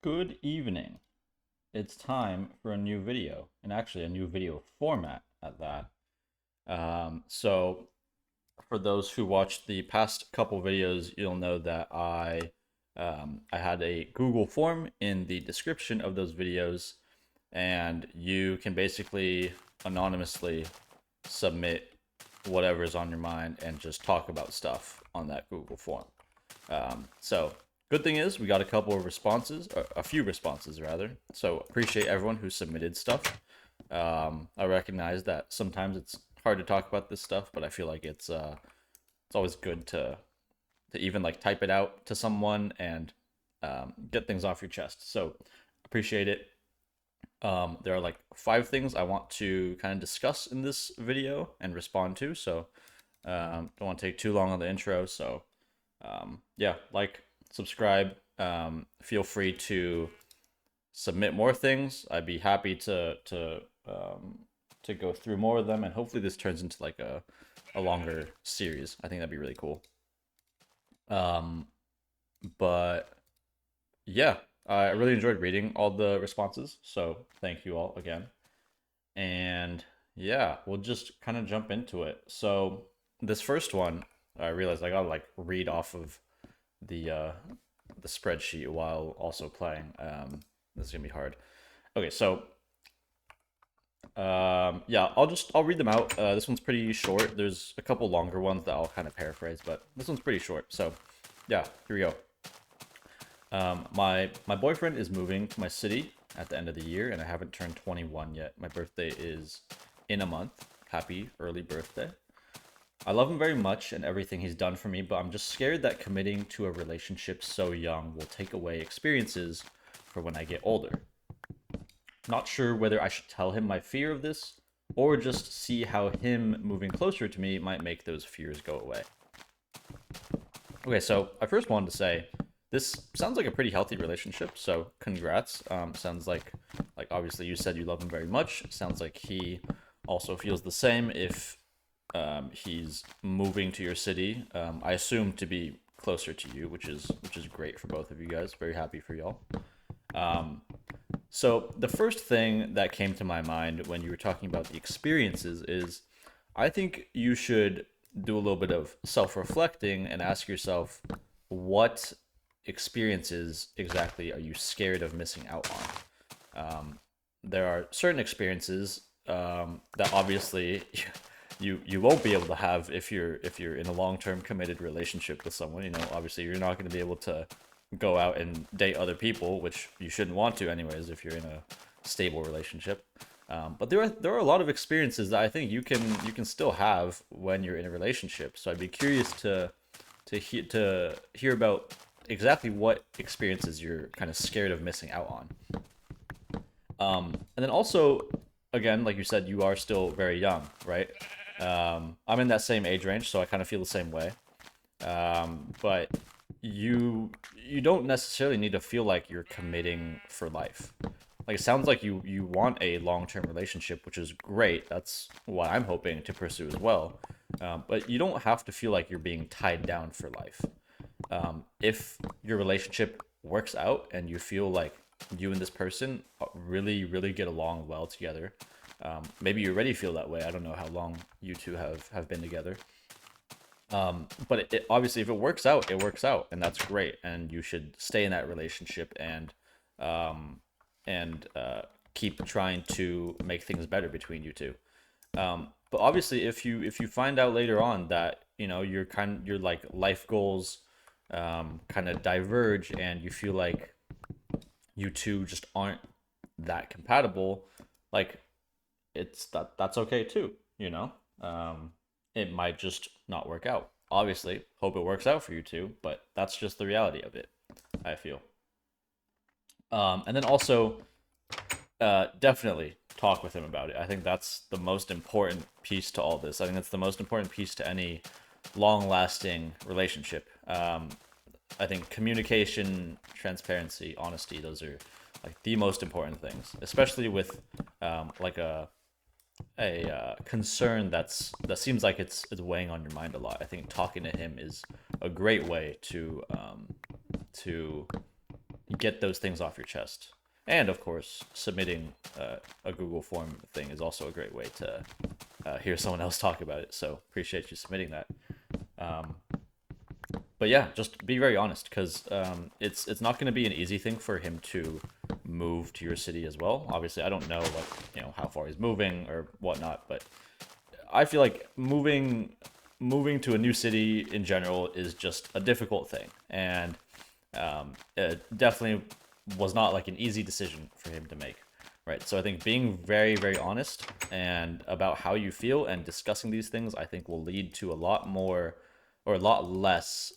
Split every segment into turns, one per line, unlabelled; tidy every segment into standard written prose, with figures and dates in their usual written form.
Good evening. It's time for a new video, and actually a new video format at that. So for those who watched the past couple videos, you'll know that I had a Google form in the description of those videos, and you can basically anonymously submit whatever's on your mind and just talk about stuff on that Google form. So good thing is we got a couple of responses, or a few responses rather. So appreciate everyone who submitted stuff. I recognize that sometimes it's hard to talk about this stuff, but I feel like it's always good to even like type it out to someone and get things off your chest. So appreciate it. There are like 5 things I want to kind of discuss in this video and respond to. So don't want to take too long on the intro. So yeah, like, subscribe. Feel free to submit more things. I'd be happy to go through more of them, and hopefully this turns into like a longer series. I think that'd be really cool. Um, but yeah, I really enjoyed reading all the responses, so thank you all again. And yeah, we'll just kind of jump into it. So this first one, I realized I gotta like read off of the uh the spreadsheet while also playing. This is gonna be hard. Okay, so yeah, I'll read them out. This one's pretty short. There's a couple longer ones that I'll kind of paraphrase, but this one's pretty short. So yeah, here we go. My boyfriend is moving to my city at the end of the year, and I haven't turned 21 yet. My birthday is in a month. Happy early birthday. I love him very much and everything he's done for me, but I'm just scared that committing to a relationship so young will take away experiences for when I get older. Not sure whether I should tell him my fear of this or just see how him moving closer to me might make those fears go away. Okay, so I first wanted to say this sounds like a pretty healthy relationship, so congrats. Sounds like obviously you said you love him very much. Sounds like he also feels the same if he's moving to your city. I assume to be closer to you, which is great for both of you guys. Very happy for y'all. Um, so the first thing that came to my mind when you were talking about the experiences is I think you should do a little bit of self-reflecting and ask yourself what experiences exactly are you scared of missing out on. There are certain experiences that obviously you won't be able to have if you're in a long-term committed relationship with someone. Obviously you're not going to be able to go out and date other people, which you shouldn't want to anyways if you're in a stable relationship. But there are a lot of experiences that I think you can still have when you're in a relationship. So I'd be curious to hear about exactly what experiences you're kind of scared of missing out on. And then also, again, like you said, you are still very young, right? I'm in that same age range, so I kind of feel the same way. But you don't necessarily need to feel like you're committing for life. Like it sounds like you want a long-term relationship, which is great. That's what I'm hoping to pursue as well. But you don't have to feel like you're being tied down for life. If your relationship works out and you feel like you and this person really really get along well together, maybe you already feel that way. I don't know how long you two have been together. But obviously, if it works out, it works out, and that's great. And you should stay in that relationship um, and keep trying to make things better between you two. But obviously, if you find out later on that your like life goals kind of diverge, and you feel like you two just aren't that compatible, like that's okay too. You know, it might just not work out. Obviously, hope it works out for you two, but that's just the reality of it, I feel. And then also, definitely talk with him about it. I think that's the most important piece to all this. I think that's the most important piece to any long-lasting relationship. I think communication, transparency, honesty, those are like the most important things, especially with like a concern that seems like it's weighing on your mind a lot. I think talking to him is a great way to get those things off your chest. And of course, submitting a Google form thing is also a great way to hear someone else talk about it. So appreciate you submitting that. Um, but yeah, just be very honest, because it's not going to be an easy thing for him to move to your city as well. Obviously, I don't know how far he's moving or whatnot, but I feel like moving to a new city in general is just a difficult thing, and it definitely was not like an easy decision for him to make, right? So I think being very, very honest and about how you feel and discussing these things, I think will lead to a lot more or a lot less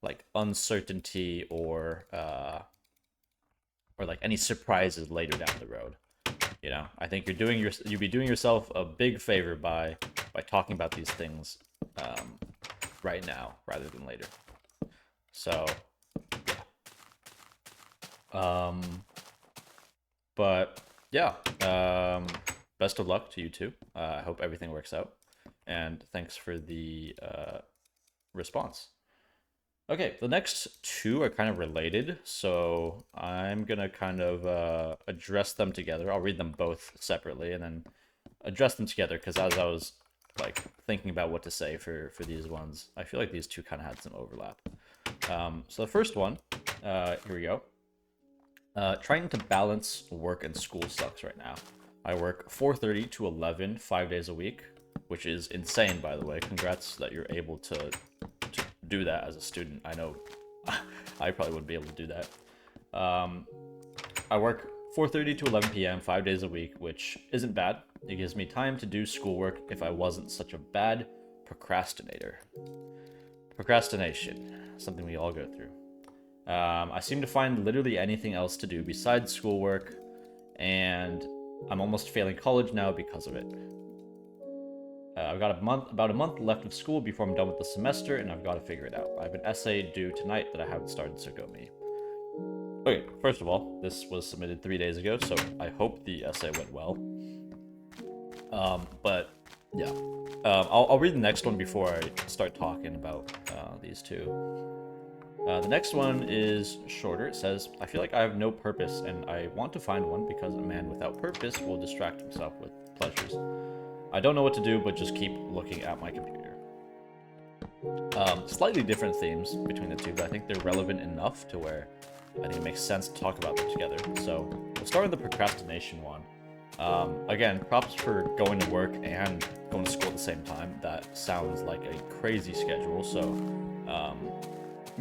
like uncertainty or like any surprises later down the road. I think you'd be doing yourself a big favor by talking about these things right now rather than later. So um but yeah, best of luck to you too. I hope everything works out, and thanks for the response. Okay, the next two are kind of related, so I'm gonna kind of address them together. I'll read them both separately and then address them together, because as I was like thinking about what to say for these ones, I feel like these two kind of had some overlap. So the first one, here we go. Trying to balance work and school sucks right now. I work 4:30 to 11, 5 days a week, which is insane, by the way. Congrats that you're able to do that as a student. I know I probably wouldn't be able to do that. I work 4:30 to 11 p.m. 5 days a week, which isn't bad. It gives me time to do schoolwork if I wasn't such a bad procrastinator. Procrastination, something we all go through. I seem to find literally anything else to do besides schoolwork, and I'm almost failing college now because of it. I've got about a month left of school before I'm done with the semester, and I've got to figure it out. I have an essay due tonight that I haven't started, so go me. Okay, first of all, this was submitted 3 days ago, so I hope the essay went well. But yeah, I'll read the next one before I start talking about these two. The next one is shorter. It says, I feel like I have no purpose, and I want to find one because a man without purpose will distract himself with pleasures. I don't know what to do, but just keep looking at my computer. Slightly different themes between the two, but I think they're relevant enough to where I think it makes sense to talk about them together. So we'll start with the procrastination one. Again, props for going to work and going to school at the same time. That sounds like a crazy schedule, so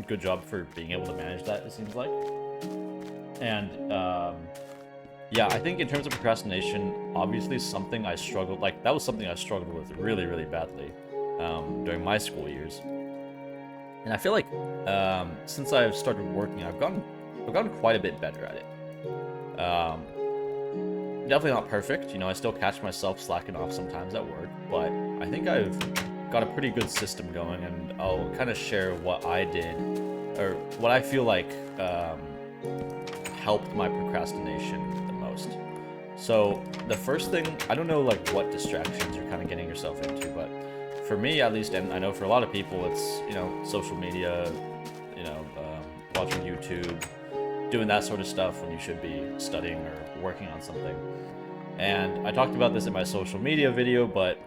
good job for being able to manage that, it seems like. And yeah, I think in terms of procrastination, obviously something I struggled, like that was something I struggled with really, really badly during my school years. And I feel like since I've started working, I've gotten quite a bit better at it. Definitely not perfect, I still catch myself slacking off sometimes at work, but I think I've got a pretty good system going, and I'll kind of share what I did, or what I feel like helped my procrastination the most. So the first thing, I don't know like what distractions you're kind of getting yourself into, but for me at least, and I know for a lot of people, it's social media, watching YouTube, doing that sort of stuff when you should be studying or working on something. And I talked about this in my social media video, but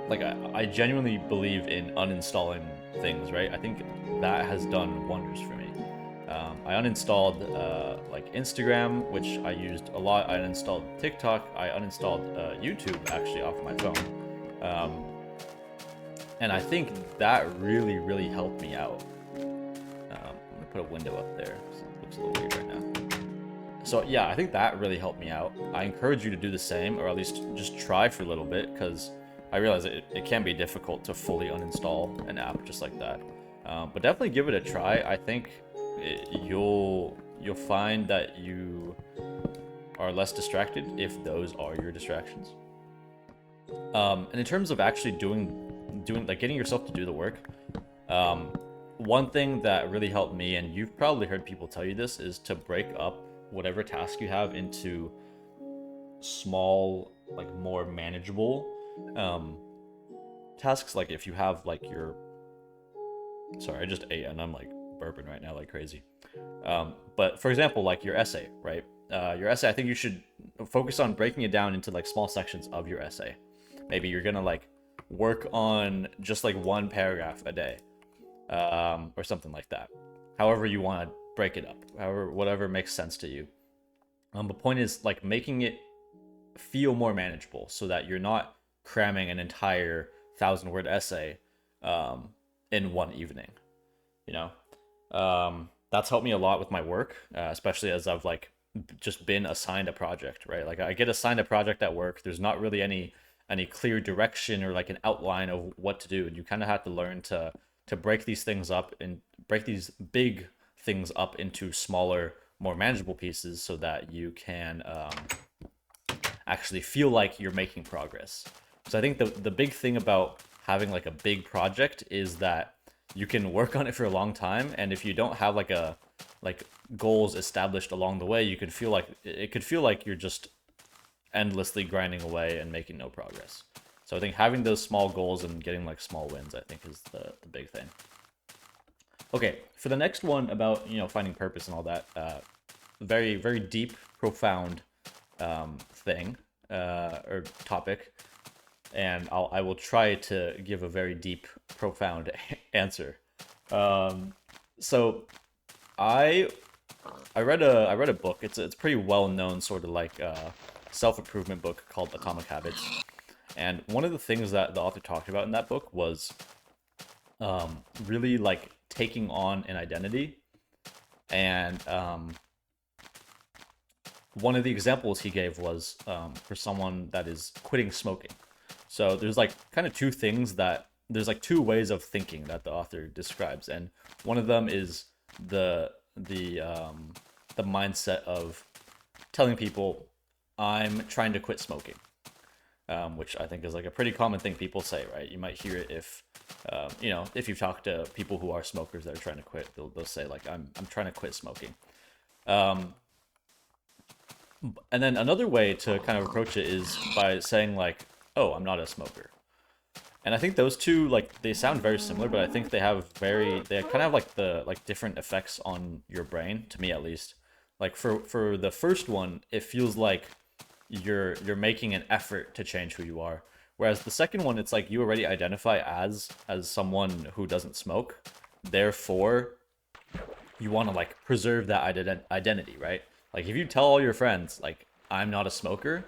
like I genuinely believe in uninstalling things, right? I think that has done wonders for me. I uninstalled like Instagram, which I used a lot. I uninstalled TikTok. I uninstalled YouTube actually off my phone, and I think that really, really helped me out. I'm gonna put a window up there. So it looks a little weird right now. So yeah, I think that really helped me out. I encourage you to do the same, or at least just try for a little bit, because I realize it can be difficult to fully uninstall an app just like that. But definitely give it a try. I think you'll find that you are less distracted if those are your distractions. And in terms of actually doing like getting yourself to do the work, one thing that really helped me, and you've probably heard people tell you this, is to break up whatever task you have into small, like more manageable tasks. Like if you have like your, sorry, I just ate and I'm like burping right now like crazy. But for example, like your essay, right? Your essay, I think you should focus on breaking it down into like small sections of your essay. Maybe you're gonna like work on just like one paragraph a day, or something like that. However you want to break it up, however whatever makes sense to you. The point is like making it feel more manageable so that you're not cramming an entire 1,000 word essay um, in one evening. You know, that's helped me a lot with my work, especially as I've like just been assigned a project, right? Like I get assigned a project at work. There's not really any clear direction or like an outline of what to do, and you kind of have to learn to break these things up and break these big things up into smaller, more manageable pieces so that you can actually feel like you're making progress. So I think the big thing about having like a big project is that you can work on it for a long time, and if you don't have like goals established along the way, you could feel like it could feel like you're just endlessly grinding away and making no progress. So I think having those small goals and getting like small wins, I think, is the big thing. Okay, for the next one about finding purpose and all that, very very deep, profound thing or topic, and I will try to give a very deep, profound answer. So I I read a book. It's a pretty well known sort of like self improvement book called Atomic Habits, and one of the things that the author talked about in that book was really like taking on an identity, and one of the examples he gave was for someone that is quitting smoking. So there's like kind of two things that there's like two ways of thinking that the author describes, and one of them is the mindset of telling people I'm trying to quit smoking, which I think is like a pretty common thing people say, right? You might hear it if if you've talked to people who are smokers that are trying to quit, they'll say like I'm trying to quit smoking. Um, and then another way to kind of approach it is by saying like, oh, I'm not a smoker. And I think those two like they sound very similar, but I think they kind of have like the like different effects on your brain, to me at least. Like for the first one, it feels like you're making an effort to change who you are. Whereas the second one, it's like you already identify as someone who doesn't smoke. Therefore, you want to like preserve that identity, right? Like if you tell all your friends like I'm not a smoker,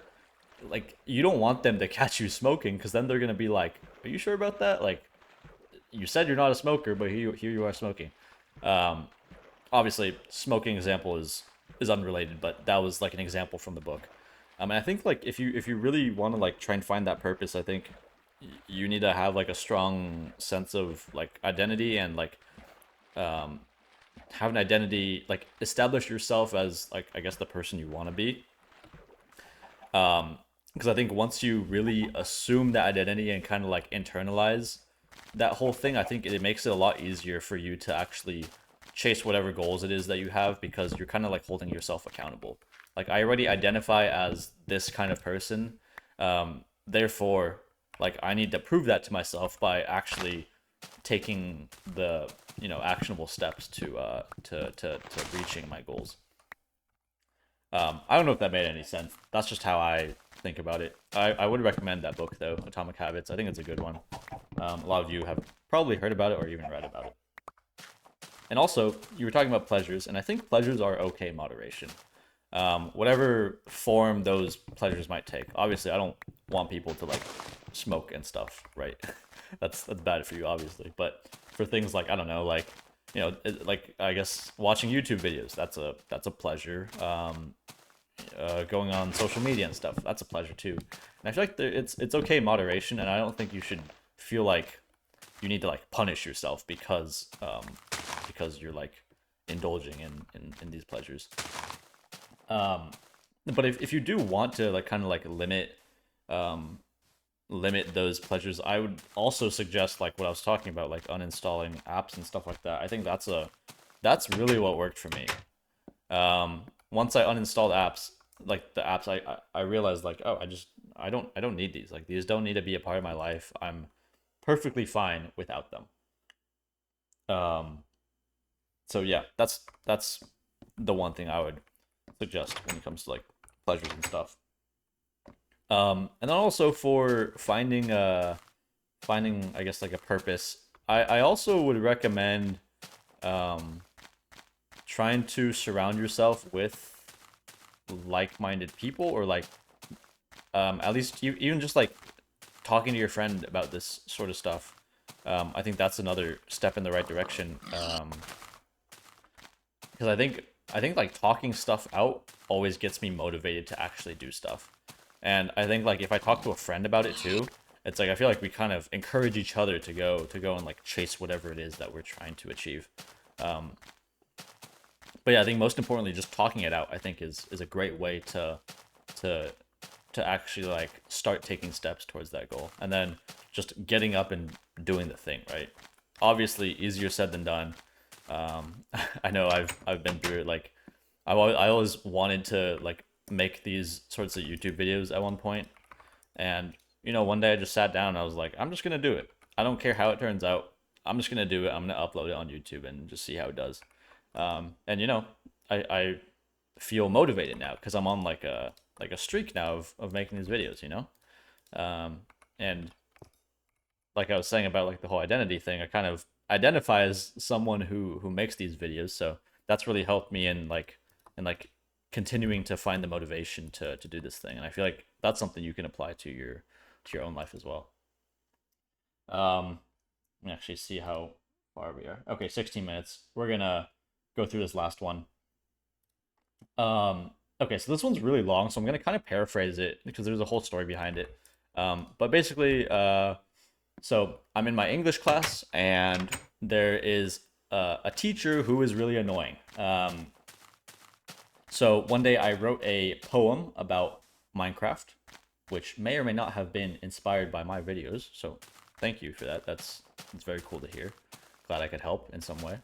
like you don't want them to catch you smoking because then they're gonna be like, "Are you sure about that? Like you said you're not a smoker, but here you are smoking." Um, Obviously, smoking example is unrelated, but that was like an example from the book. And I think like if you really want to like try and find that purpose, I think you need to have like a strong sense of like identity and like um, have an identity, like establish yourself as like I guess the person you want to be. Because I think once you really assume that identity and kind of like internalize that whole thing, I think it makes it a lot easier for you to actually chase whatever goals it is that you have because you're kind of like holding yourself accountable. Like I already identify as this kind of person, therefore, like I need to prove that to myself by actually taking the actionable steps to reaching my goals. I don't know if that made any sense. That's just how I think about it. I would recommend that book though, Atomic Habits. I think it's a good one. A lot of you have probably heard about it or even read about it. And also, you were talking about pleasures, and I think pleasures are okay in moderation. Whatever form those pleasures might take. Obviously, I don't want people to like smoke and stuff, right? That's bad for you, obviously. But for things like I don't know, like like I guess watching YouTube videos, that's a pleasure. Going on social media and stuff, that's a pleasure too. And I feel like it's okay in moderation, and I don't think you should feel like you need to like punish yourself because you're like indulging in these pleasures. Um, but if you do want to like kind of like um limit those pleasures, I would also suggest like what I was talking about, like uninstalling apps and stuff like that. I think that's really what worked for me. Once I uninstalled apps, like the apps I realized like, oh, I don't need these. Like these don't need to be a part of my life. I'm perfectly fine without them. Um So yeah, that's the one thing I would suggest when it comes to like pleasures and stuff. And then also for finding I guess like a purpose, I also would recommend um trying to surround yourself with like-minded people, or like at least even just like talking to your friend about this sort of stuff. I think that's another step in the right direction. Because I think like talking stuff out always gets me motivated to actually do stuff. And I think like if I talk to a friend about it too, it's like I feel like we kind of encourage each other to go and like chase whatever it is that we're trying to achieve. Um, but yeah, I think most importantly, just talking it out, I think is a great way to to actually like start taking steps towards that goal, and then just getting up and doing the thing, right? Obviously, easier said than done. I know I've been through it. Like, I always wanted to like make these sorts of YouTube videos at one point, and one day I just sat down and I was like, I'm just gonna do it. I don't care how it turns out. I'm just gonna do it. I'm gonna upload it on YouTube and just see how it does. And I feel motivated now because I'm on like a streak now of making these videos. And like I was saying about like the whole identity thing, I kind of identify as someone who makes these videos, so that's really helped me in continuing to find the motivation to do this thing, and I feel like that's something you can apply to your own life as well. Um, Let me actually see how far we are. Okay, 16 minutes. We're gonna go through this last one. Okay, so this one's really long, so I'm gonna kind of paraphrase it because there's a whole story behind it. But basically, so I'm in my English class, and there is a teacher who is really annoying. So one day I wrote a poem about Minecraft, which may or may not have been inspired by my videos. So thank you for that. That's very cool to hear. Glad I could help in some way.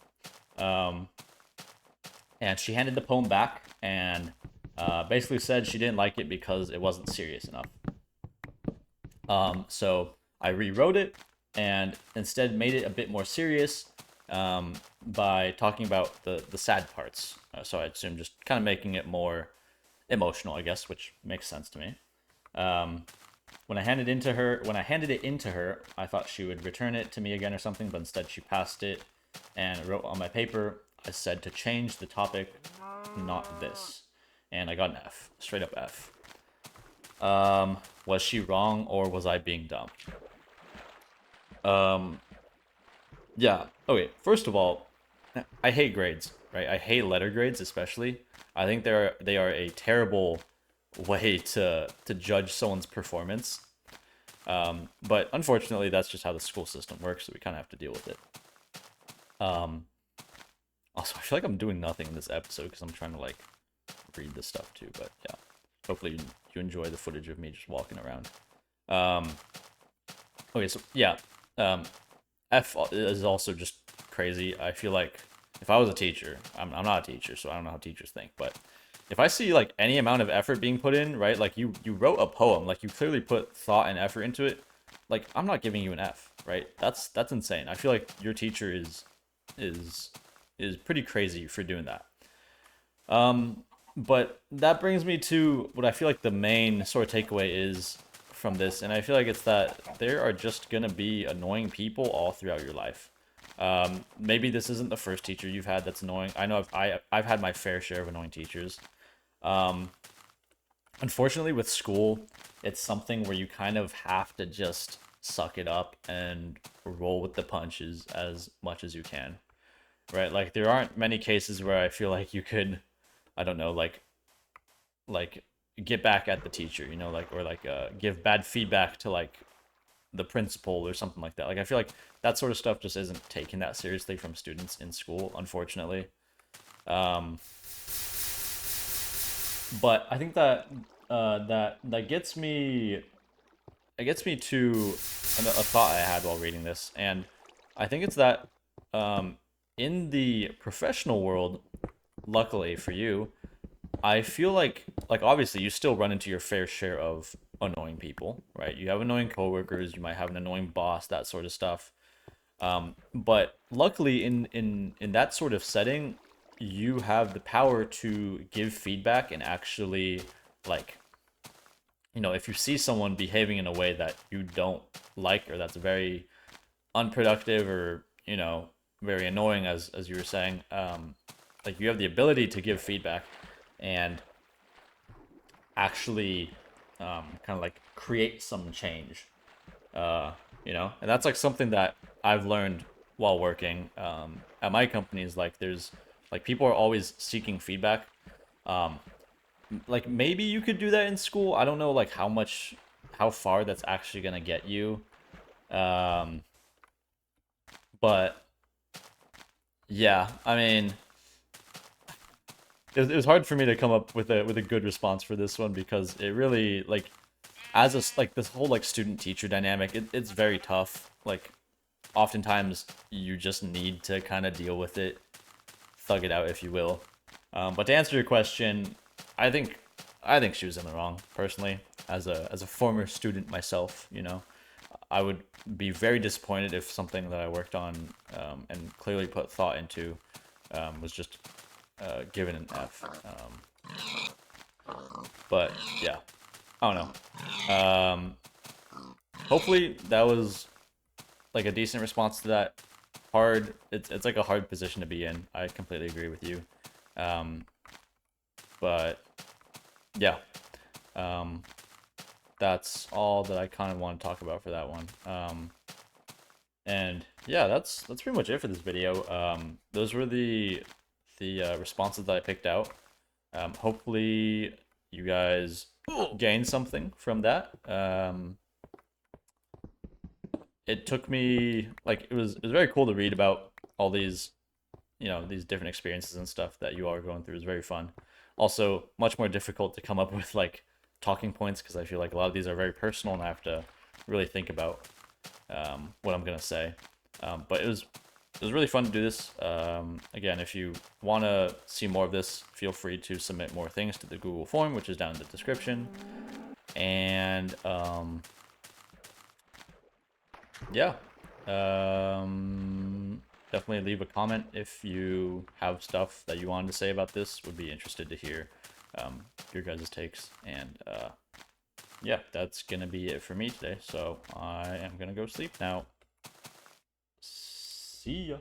Um, and she handed the poem back and basically said she didn't like it because it wasn't serious enough. So I rewrote it and instead made it a bit more serious by talking about the sad parts. So I assume just kind of making it more emotional, I guess, which makes sense to me. Um, when I handed it into her, I thought she would return it to me again or something, but instead she passed it and wrote on my paper. I said to change the topic, not this, and I got an F, straight up F. Was she wrong or was I being dumb? Um, yeah. Okay. First of all, I hate grades, right? I hate letter grades, especially. I think they are a terrible way to judge someone's performance. But unfortunately, that's just how the school system works, so we kind of have to deal with it. Um, Also, I feel like I'm doing nothing in this episode because I'm trying to like read this stuff too. But yeah, hopefully you enjoy the footage of me just walking around. Um, okay, so yeah, um, F is also just crazy. I feel like if I was a teacher, I'm not a teacher, so I don't know how teachers think, but if I see like any amount of effort being put in, right? Like you wrote a poem, like you clearly put thought and effort into it. Like I'm not giving you an F, right? That's insane. I feel like your teacher is is pretty crazy for doing that. Um, but that brings me to what I feel like the main sort of takeaway is from this, and I feel like it's that there are just gonna be annoying people all throughout your life. Maybe this isn't the first teacher you've had that's annoying. I know I've had my fair share of annoying teachers. Um, Unfortunately, with school, it's something where you kind of have to just suck it up and roll with the punches as much as you can, right? Like there aren't many cases where I feel like you could, I don't know, like get back at the teacher, like or like give bad feedback to like the principal or something like that. Like I feel like that sort of stuff just isn't taken that seriously from students in school, unfortunately. Um, but I think that that gets me it gets me to a thought I had while reading this, and I think it's that in the professional world, luckily for you, I feel like obviously you still run into your fair share of annoying people, right? You have annoying coworkers, you might have an annoying boss, that sort of stuff. But luckily, in that sort of setting, you have the power to give feedback and actually, like, if you see someone behaving in a way that you don't like, or that's very unproductive, or very annoying, as you were saying, like, you have the ability to give feedback and actually, kind of like create some change. And that's like something that I've learned while working at my companies. Like, there's like, people are always seeking feedback. Um, like, maybe you could do that in school. I don't know, like, how far that's actually gonna get you. Um, but yeah, I mean, it was hard for me to come up with a good response for this one, because it really, like, like, this whole, like, student teacher dynamic, it's very tough. Like, oftentimes you just need to kind of deal with it, thug it out, if you will. But to answer your question, I think I think she was in the wrong, personally. As a former student myself, I would be very disappointed if something that I worked on, and clearly put thought into, was just given an F. But yeah, I don't know. Hopefully that was like a decent response to that. It's like a hard position to be in. I completely agree with you. Um, but yeah, um, that's all that I kind of want to talk about for that one. And yeah, that's pretty much it for this video. Those were the responses that I picked out. Hopefully you guys gained something from that. It took me, like, it was very cool to read about all these, these different experiences and stuff that you are going through. Is very fun. Also, much more difficult to come up with, like, talking points, because I feel like a lot of these are very personal and I have to really think about what I'm gonna say. But it was really fun to do this. Again, if you want to see more of this, feel free to submit more things to the Google form, which is down in the description. And yeah, definitely leave a comment if you have stuff that you wanted to say about this. Would be interested to hear your guys' takes. And yeah, that's gonna be it for me today. So I am gonna go sleep now. See ya.